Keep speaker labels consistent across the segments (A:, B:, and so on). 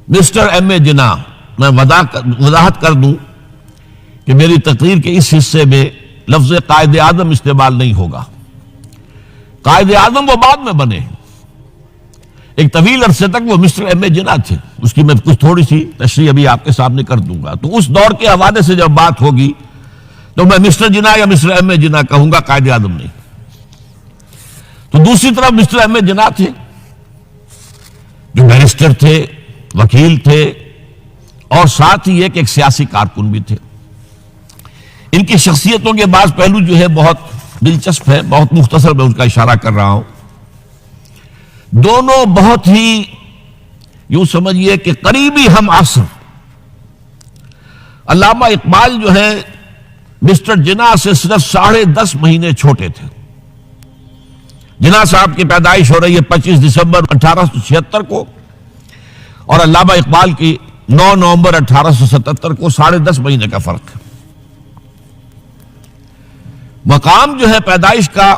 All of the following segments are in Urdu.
A: مسٹر ایم اے جناح، میں وضاحت کر دوں کہ میری تقریر کے اس حصے میں لفظ قائد اعظم استعمال نہیں ہوگا۔ قائد اعظم وہ بعد میں بنے، ایک طویل عرصے تک وہ مسٹر ایم اے جناح تھے، اس کی میں کچھ تھوڑی سی تشریح ابھی آپ کے سامنے کر دوں گا۔ تو اس دور کے حوالے سے جب بات ہوگی تو میں مسٹر جناح یا مسٹر ایم اے جناح کہوں گا، قائد اعظم نہیں۔ تو دوسری طرف مسٹر ایم اے جناح تھے جو بیرسٹر تھے، وکیل تھے، اور ساتھ ہی ایک سیاسی کارکن بھی تھے۔ ان کی شخصیتوں کے بعض پہلو جو ہے بہت دلچسپ ہے، بہت مختصر میں اس کا اشارہ کر رہا ہوں۔ دونوں بہت ہی یوں سمجھیے کہ قریبی ہم عصر۔ علامہ اقبال جو ہے مسٹر جناح سے صرف 10.5 مہینے چھوٹے تھے۔ جناح صاحب کی پیدائش ہو رہی ہے 25 دسمبر 1876 کو، اور علامہ اقبال کی 9 نومبر 1877 کو، 10.5 مہینے کا فرق ہے۔ مقام جو ہے پیدائش کا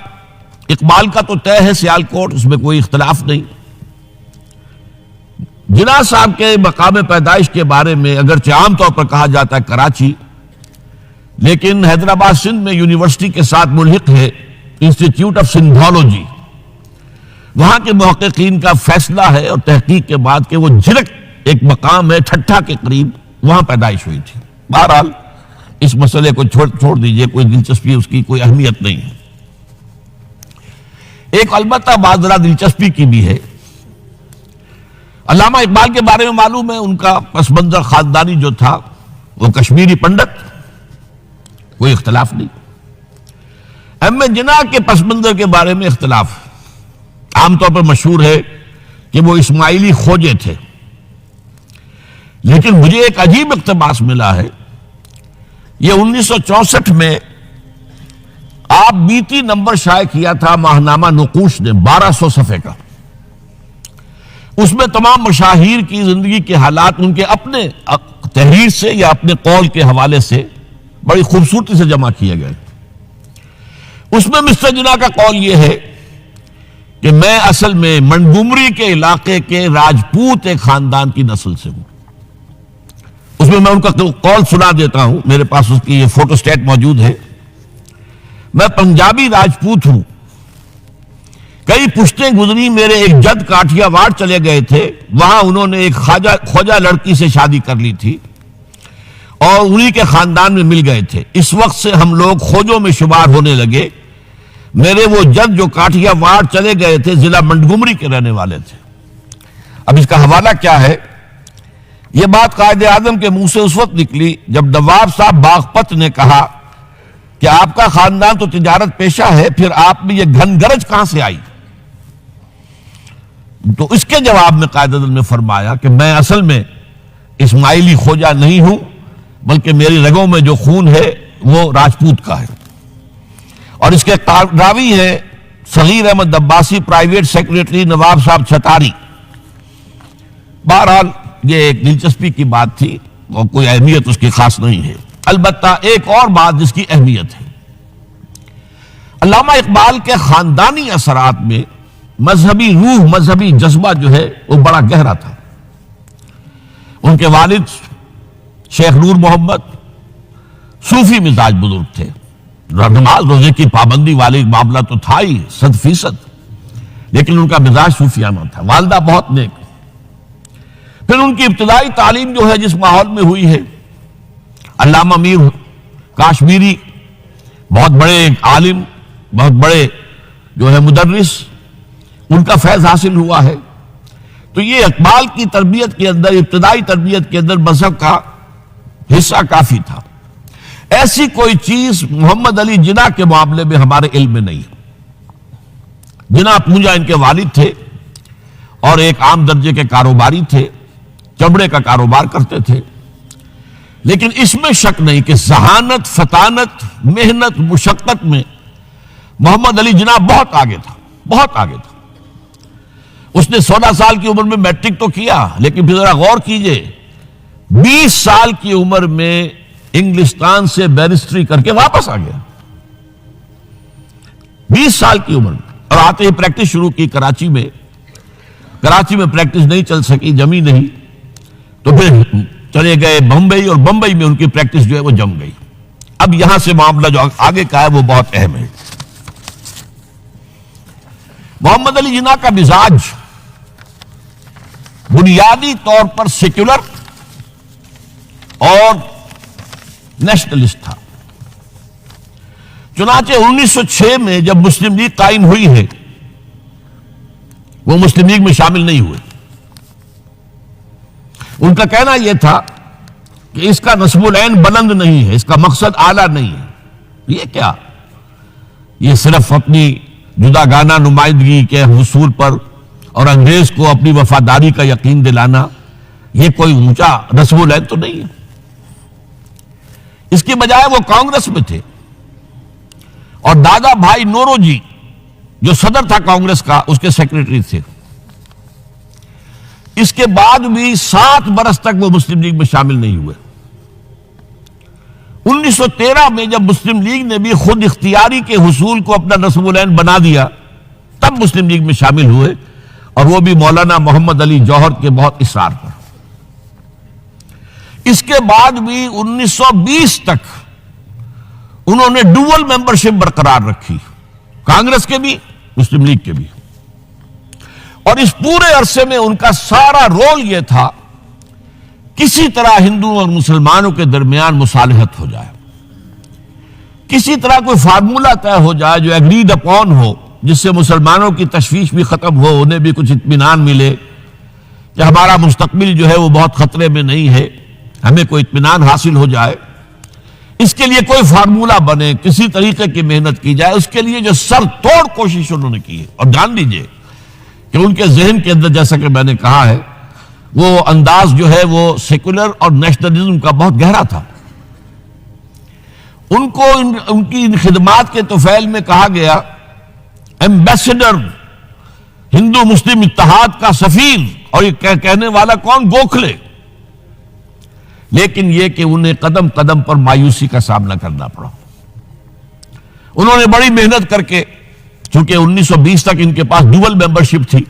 A: اقبال کا تو طے ہے سیالکوٹ، اس میں کوئی اختلاف نہیں۔ جناح صاحب کے مقام پیدائش کے بارے میں اگرچہ عام طور پر کہا جاتا ہے کراچی، لیکن حیدرآباد سندھ میں یونیورسٹی کے ساتھ ملحق ہے انسٹیٹیوٹ آف سندھولوجی، وہاں کے محققین کا فیصلہ ہے اور تحقیق کے بعد کہ وہ جھرک ایک مقام ہے ٹھٹھا کے قریب، وہاں پیدائش ہوئی تھی۔ بہرحال اس مسئلے کو چھوڑ دیجئے، کوئی دلچسپی اس کی کوئی اہمیت نہیں ہے۔ ایک البتہ بات ذرا دلچسپی کی بھی ہے، علامہ اقبال کے بارے میں معلوم ہے ان کا پس منظر خاندانی جو تھا وہ کشمیری پنڈت، کوئی اختلاف نہیں۔ ایم اے جناح کے پس منظر کے بارے میں اختلاف ہے۔ عام طور پر مشہور ہے کہ وہ اسماعیلی کھوجے تھے، لیکن مجھے ایک عجیب اقتباس ملا ہے، یہ 1964 میں آپ بیتی نمبر شائع کیا تھا ماہنامہ نقوش نے 1200 صفحے کا۔ اس میں تمام مشاہیر کی زندگی کے حالات ان کے اپنے تحریر سے یا اپنے قول کے حوالے سے بڑی خوبصورتی سے جمع کیے گئے۔ اس میں مسٹر جناح کا قول یہ ہے کہ میں اصل میں منگومری کے علاقے کے راجپوت ایک خاندان کی نسل سے ہوں۔ اس میں ان کا قول سنا دیتا ہوں، میرے پاس اس کی یہ فوٹو سٹیٹ موجود ہے۔ میں پنجابی راجپوت ہوں، کئی پشتیں گزری، میرے ایک جد کاٹھیا واڑ چلے گئے تھے، وہاں انہوں نے ایک خواجہ لڑکی سے شادی کر لی تھی اور انہی کے خاندان میں مل گئے تھے۔ اس وقت سے ہم لوگ کھوجوں میں شمار ہونے لگے۔ میرے وہ جد جو کاٹھیا واڑ چلے گئے تھے ضلع منگومری کے رہنے والے تھے۔ اب اس کا حوالہ کیا ہے؟ یہ بات قائد اعظم کے منہ سے اس وقت نکلی جب نواب صاحب باغپت نے کہا کہ آپ کا خاندان تو تجارت پیشہ ہے، پھر آپ میں یہ گھن گرج کہاں سے آئی؟ تو اس کے جواب میں قائد اعظم نے فرمایا کہ میں اصل میں اسماعیلی کھوجا نہیں ہوں، بلکہ میری رگوں میں جو خون ہے وہ راجپوت کا ہے۔ اور اس کے راوی ہیں صغیر احمد عباسی، پرائیویٹ سیکریٹری نواب صاحب چھتاری۔ بہرحال یہ ایک دلچسپی کی بات تھی اور کوئی اہمیت اس کی خاص نہیں ہے۔ البتہ ایک اور بات جس کی اہمیت ہے، علامہ اقبال کے خاندانی اثرات میں مذہبی روح، مذہبی جذبہ جو ہے وہ بڑا گہرا تھا۔ ان کے والد شیخ نور محمد صوفی مزاج بزرگ تھے، نماز روزے کی پابندی والی معاملہ تو تھا ہی 100%، لیکن ان کا مزاج صوفیانہ تھا۔ والدہ بہت نیک۔ پھر ان کی ابتدائی تعلیم جو ہے جس ماحول میں ہوئی ہے، علامہ میر کاشمیری بہت بڑے عالم، بہت بڑے جو ہے مدرس، ان کا فیض حاصل ہوا ہے۔ تو یہ اقبال کی تربیت کے اندر، ابتدائی تربیت کے اندر مذہب کا حصہ کافی تھا۔ ایسی کوئی چیز محمد علی جناح کے معاملے میں ہمارے علم میں نہیں ہے۔ جناح پونجا ان کے والد تھے اور ایک عام درجے کے کاروباری تھے، چمڑے کا کاروبار کرتے تھے، لیکن اس میں شک نہیں کہ ذہانت، فطانت، محنت، مشقت میں محمد علی جناح بہت آگے تھا، بہت آگے تھا۔ اس نے 16 سال کی عمر میں میٹرک تو کیا، لیکن پھر ذرا غور کیجئے 20 سال کی عمر میں انگلستان سے بیرسٹری کر کے واپس آ گیا۔ 20 سال کی عمر میں، اور آتے ہی پریکٹس شروع کی کراچی میں۔ کراچی میں پریکٹس نہیں چل سکی، جمی نہیں، تو پھر چلے گئے بمبئی، اور بمبئی میں ان کی پریکٹس جو ہے وہ جم گئی۔ اب یہاں سے معاملہ جو آگے کا ہے وہ بہت اہم ہے۔ محمد علی جناح کا مزاج بنیادی طور پر سیکولر اور نیشنلسٹ تھا۔ چنانچہ 1906 میں جب مسلم لیگ قائم ہوئی ہے، وہ مسلم لیگ میں شامل نہیں ہوئے۔ ان کا کہنا یہ تھا کہ اس کا نصب العین بلند نہیں ہے، اس کا مقصد اعلیٰ نہیں ہے۔ یہ کیا؟ یہ صرف اپنی جداگانہ نمائندگی کے حصول پر اور انگریز کو اپنی وفاداری کا یقین دلانا، یہ کوئی اونچا نصب العین تو نہیں ہے۔ اس کی بجائے وہ کانگریس میں تھے، اور دادا بھائی نورو جی جو صدر تھا کانگریس کا، اس کے سیکریٹری تھے۔ اس کے بعد بھی 7 برس تک وہ مسلم لیگ میں شامل نہیں ہوئے۔ 1913 میں جب مسلم لیگ نے بھی خود اختیاری کے حصول کو اپنا نصب العین بنا دیا، تب مسلم لیگ میں شامل ہوئے، اور وہ بھی مولانا محمد علی جوہر کے بہت اصرار پر۔ اس کے بعد بھی 1920 تک انہوں نے ڈوول ممبرشپ برقرار رکھی، کانگریس کے بھی مسلم لیگ کے بھی، اور اس پورے عرصے میں ان کا سارا رول یہ تھا کسی طرح ہندوؤں اور مسلمانوں کے درمیان مصالحت ہو جائے، کسی طرح کوئی فارمولہ طے ہو جائے جو ایگریڈ اپون ہو، جس سے مسلمانوں کی تشویش بھی ختم ہو، انہیں بھی کچھ اطمینان ملے کہ ہمارا مستقبل جو ہے وہ بہت خطرے میں نہیں ہے، ہمیں کوئی اطمینان حاصل ہو جائے۔ اس کے لیے کوئی فارمولہ بنے، کسی طریقے کی محنت کی جائے۔ اس کے لیے جو سر توڑ کوشش انہوں نے کی ہے، اور جان لیجئے کہ ان کے ذہن کے اندر، جیسا کہ میں نے کہا ہے، وہ انداز جو ہے وہ سیکولر اور نیشنلزم کا بہت گہرا تھا۔ ان کو ان کی ان خدمات کے طفیل میں کہا گیا ایمبیسڈر ہندو مسلم اتحاد کا سفیر، اور یہ کہنے والا کون؟ گوکھلے۔ لیکن یہ کہ انہیں قدم قدم پر مایوسی کا سامنا کرنا پڑا۔ انہوں نے بڑی محنت کر کے، چونکہ 1920 تک ان کے پاس ڈوول ممبرشپ تھی،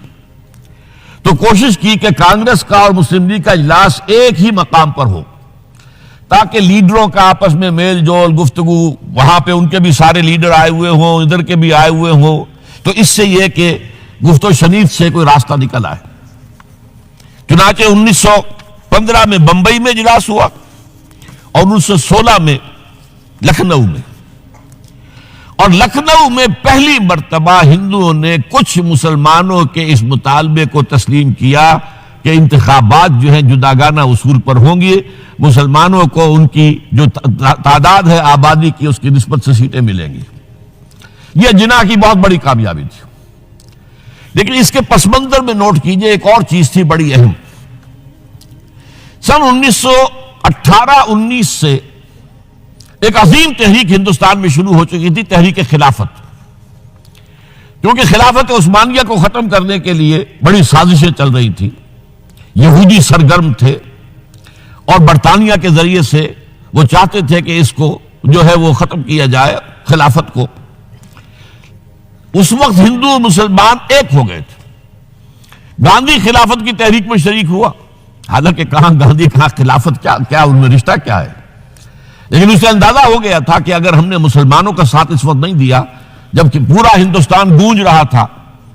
A: تو کوشش کی کہ کانگریس کا اور مسلم لیگ کا اجلاس ایک ہی مقام پر ہو، تاکہ لیڈروں کا آپس میں میل جول، گفتگو، وہاں پہ ان کے بھی سارے لیڈر آئے ہوئے ہوں، ادھر کے بھی آئے ہوئے ہوں، تو اس سے یہ کہ گفت و شنید سے کوئی راستہ نکل آئے۔ چنانچہ 1915 میں بمبئی میں اجلاس ہوا، اور 1916 میں لکھنؤ میں، اور لکھنؤ میں پہلی مرتبہ ہندوؤں نے کچھ مسلمانوں کے اس مطالبے کو تسلیم کیا کہ انتخابات جو ہیں جداگانہ اصول پر ہوں گے، مسلمانوں کو ان کی جو تعداد ہے آبادی کی، اس کی نسبت سے سیٹیں ملیں گی۔ یہ جناح کی بہت بڑی کامیابی تھی۔ لیکن اس کے پس منظر میں نوٹ کیجئے ایک اور چیز تھی بڑی اہم۔ سن 1918-19 سے ایک عظیم تحریک ہندوستان میں شروع ہو چکی تھی، تحریک خلافت۔ کیونکہ خلافت عثمانیہ کو ختم کرنے کے لیے بڑی سازشیں چل رہی تھی، یہودی سرگرم تھے، اور برطانیہ کے ذریعے سے وہ چاہتے تھے کہ اس کو جو ہے وہ ختم کیا جائے، خلافت کو۔ اس وقت ہندو مسلمان ایک ہو گئے تھے۔ گاندھی خلافت کی تحریک میں شریک ہوا، حالانکہ کہاں گاندھی کہاں خلافت، کیا ان میں رشتہ کیا ہے، لیکن اسے اندازہ ہو گیا تھا کہ اگر ہم نے مسلمانوں کا ساتھ اس وقت نہیں دیا، جبکہ پورا ہندوستان گونج رہا تھا،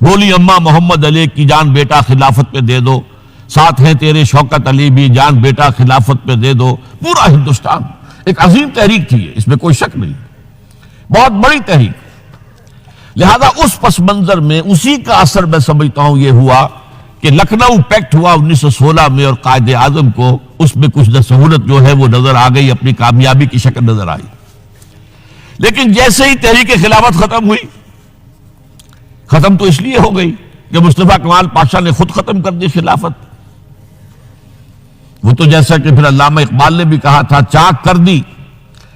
A: بولی اماں محمد علی کی جان بیٹا خلافت پہ دے دو، ساتھ ہیں تیرے شوکت علی بھی، جان بیٹا خلافت پہ دے دو، پورا ہندوستان۔ ایک عظیم تحریک تھی، اس میں کوئی شک نہیں، بہت بڑی تحریک۔ لہذا اس پس منظر میں اسی کا اثر میں سمجھتا ہوں یہ ہوا کہ لکھنؤ پیکٹ ہوا 1916 میں، اور قائد اعظم کو اس میں کچھ سہولت جو ہے وہ نظر آ گئی، اپنی کامیابی کی شکل نظر آئی۔ لیکن جیسے ہی تحریک خلافت ختم ہوئی، ختم تو اس لیے ہو گئی کہ مصطفیٰ کمال پاشا نے خود ختم کر دی خلافت۔ وہ تو جیسا کہ پھر علامہ اقبال نے بھی کہا تھا، چاک کر دی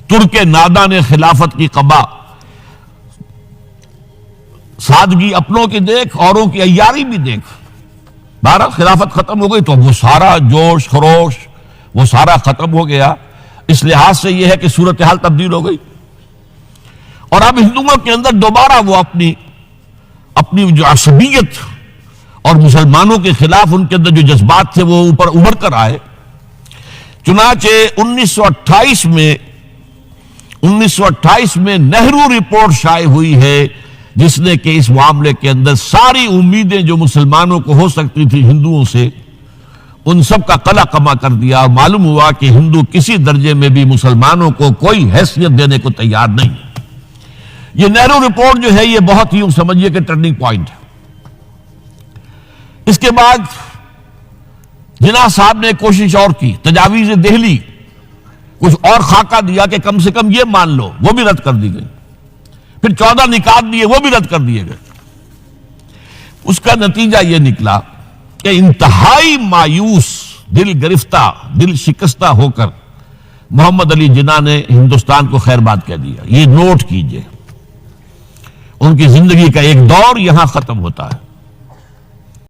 A: ترک نادا نے خلافت کی قبا، سادگی اپنوں کی دیکھ، اوروں کی عیاری بھی دیکھ۔ بہرحال خلافت ختم ہو گئی تو وہ سارا جوش خروش وہ سارا ختم ہو گیا۔ اس لحاظ سے یہ ہے کہ صورتحال تبدیل ہو گئی، اور اب ہندوؤں کے اندر دوبارہ وہ اپنی جو عصبیت اور مسلمانوں کے خلاف ان کے اندر جو جذبات تھے وہ اوپر ابھر کر آئے، چنانچہ 1928 میں نہرو رپورٹ شائع ہوئی ہے جس نے کہ اس معاملے کے اندر ساری امیدیں جو مسلمانوں کو ہو سکتی تھی ہندوؤں سے ان سب کا قلع کما کر دیا، اور معلوم ہوا کہ ہندو کسی درجے میں بھی مسلمانوں کو کوئی حیثیت دینے کو تیار نہیں۔ یہ نہرو رپورٹ جو ہے یہ بہت ہی سمجھیے کہ ٹرننگ پوائنٹ ہے۔ اس کے بعد جناح صاحب نے کوشش اور کی، تجاویز دہلی کچھ اور خاکہ دیا کہ کم سے کم یہ مان لو، وہ بھی رد کر دی گئی۔ پھر 14 نکات دیے، وہ بھی رد کر دیے گئے۔ اس کا نتیجہ یہ نکلا کہ انتہائی مایوس، دل گرفتہ، دل شکستہ ہو کر محمد علی جناح نے ہندوستان کو خیر باد کہہ دیا۔ یہ نوٹ کیجئے، ان کی زندگی کا ایک دور یہاں ختم ہوتا ہے۔